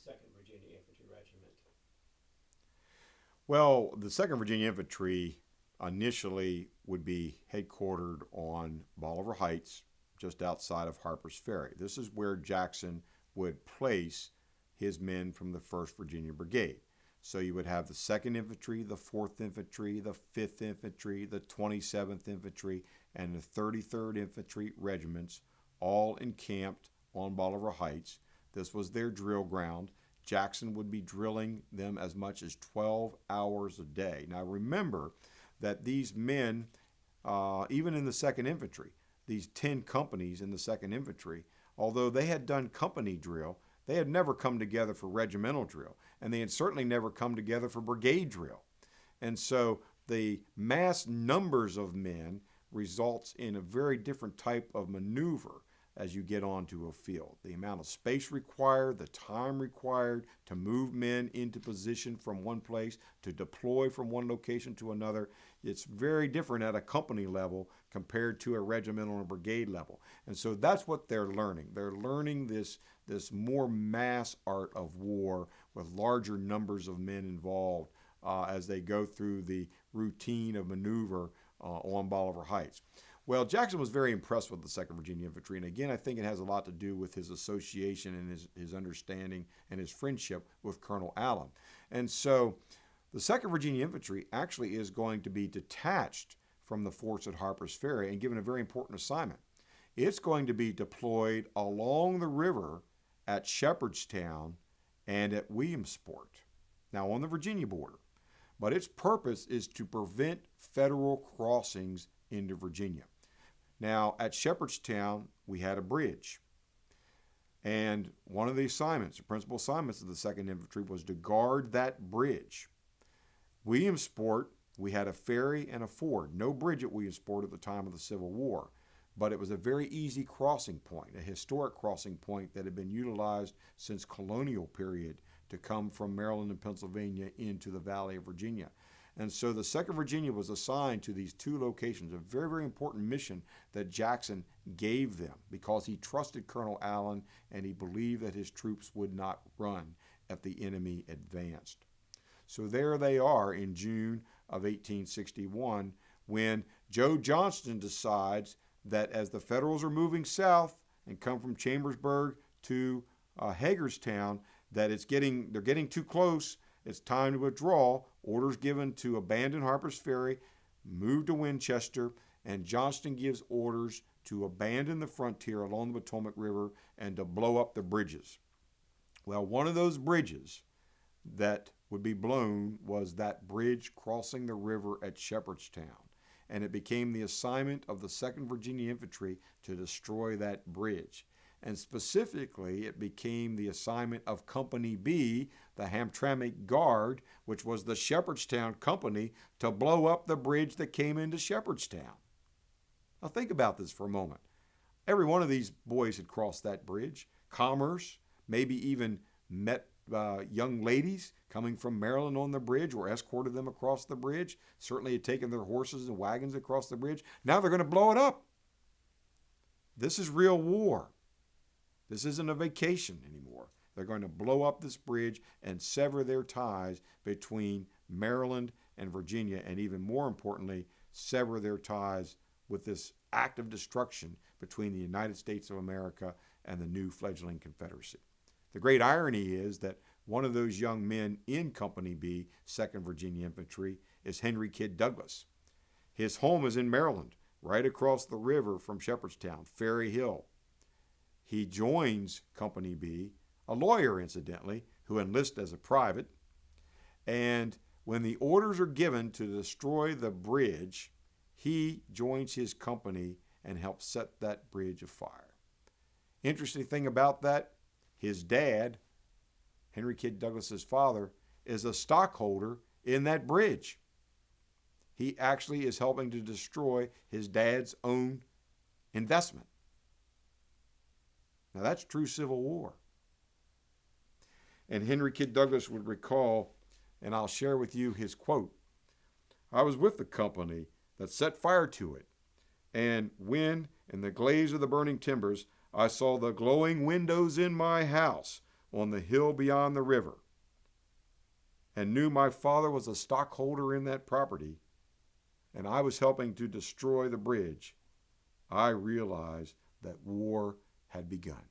2nd Virginia Infantry Regiment? Well, the 2nd Virginia Infantry initially would be headquartered on Bolivar Heights, just outside of Harper's Ferry. This is where Jackson would place his men from the 1st Virginia Brigade. So you would have the 2nd Infantry, the 4th Infantry, the 5th Infantry, the 27th Infantry, and the 33rd Infantry regiments all encamped on Bolivar Heights. This was their drill ground. Jackson would be drilling them as much as 12 hours a day. Now remember that these men, even in the 2nd Infantry, these 10 companies in the 2nd Infantry, although they had done company drill, they had never come together for regimental drill, and they had certainly never come together for brigade drill. And so the mass numbers of men results in a very different type of maneuver as you get onto a field. The amount of space required, the time required to move men into position from one place, to deploy from one location to another, it's very different at a company level compared to a regimental and brigade level. And so that's what they're learning. They're learning this more mass art of war with larger numbers of men involved as they go through the routine of maneuver on Bolivar Heights. Well, Jackson was very impressed with the 2nd Virginia Infantry, and again, I think it has a lot to do with his association and his understanding and his friendship with Colonel Allen. And so the 2nd Virginia Infantry actually is going to be detached from the force at Harper's Ferry and given a very important assignment. It's going to be deployed along the river at Shepherdstown and at Williamsport, now on the Virginia border. But its purpose is to prevent federal crossings into Virginia. Now, at Shepherdstown, we had a bridge. And one of the assignments, the principal assignments of the 2nd Infantry, was to guard that bridge. Williamsport, we had a ferry and a ford. No bridge at Williamsport at the time of the Civil War. But it was a very easy crossing point, a historic crossing point that had been utilized since colonial period to come from Maryland and Pennsylvania into the Valley of Virginia. And so the 2nd Virginia was assigned to these two locations, a very, very important mission that Jackson gave them because he trusted Colonel Allen and he believed that his troops would not run if the enemy advanced. So there they are in June of 1861 when Joe Johnston decides that as the Federals are moving south and come from Chambersburg to Hagerstown, that they're getting too close. It's time to withdraw. Orders given to abandon Harper's Ferry, move to Winchester, and Johnston gives orders to abandon the frontier along the Potomac River and to blow up the bridges. Well, one of those bridges that would be blown was that bridge crossing the river at Shepherdstown. And it became the assignment of the 2nd Virginia Infantry to destroy that bridge. And specifically, it became the assignment of Company B, the Hamtramck Guard, which was the Shepherdstown Company, to blow up the bridge that came into Shepherdstown. Now think about this for a moment. Every one of these boys had crossed that bridge. Commerce, maybe even met young ladies coming from Maryland on the bridge or escorted them across the bridge. Certainly had taken their horses and wagons across the bridge. Now they're going to blow it up. This is real war. This isn't a vacation anymore. They're going to blow up this bridge and sever their ties between Maryland and Virginia, and even more importantly, sever their ties with this act of destruction between the United States of America and the new fledgling Confederacy. The great irony is that one of those young men in Company B, 2nd Virginia Infantry, is Henry Kyd Douglas. His home is in Maryland, right across the river from Shepherdstown, Ferry Hill. He joins Company B, a lawyer incidentally, who enlists as a private. And when the orders are given to destroy the bridge, he joins his company and helps set that bridge afire. Interesting thing about that, his dad, Henry Kyd Douglas's father, is a stockholder in that bridge. He actually is helping to destroy his dad's own investment. Now that's true Civil War. And Henry Kyd Douglas would recall, and I'll share with you his quote, "I was with the company that set fire to it, and when, in the glaze of the burning timbers, I saw the glowing windows in my house, on the hill beyond the river and knew my father was a stockholder in that property and I was helping to destroy the bridge, I realized that war had begun.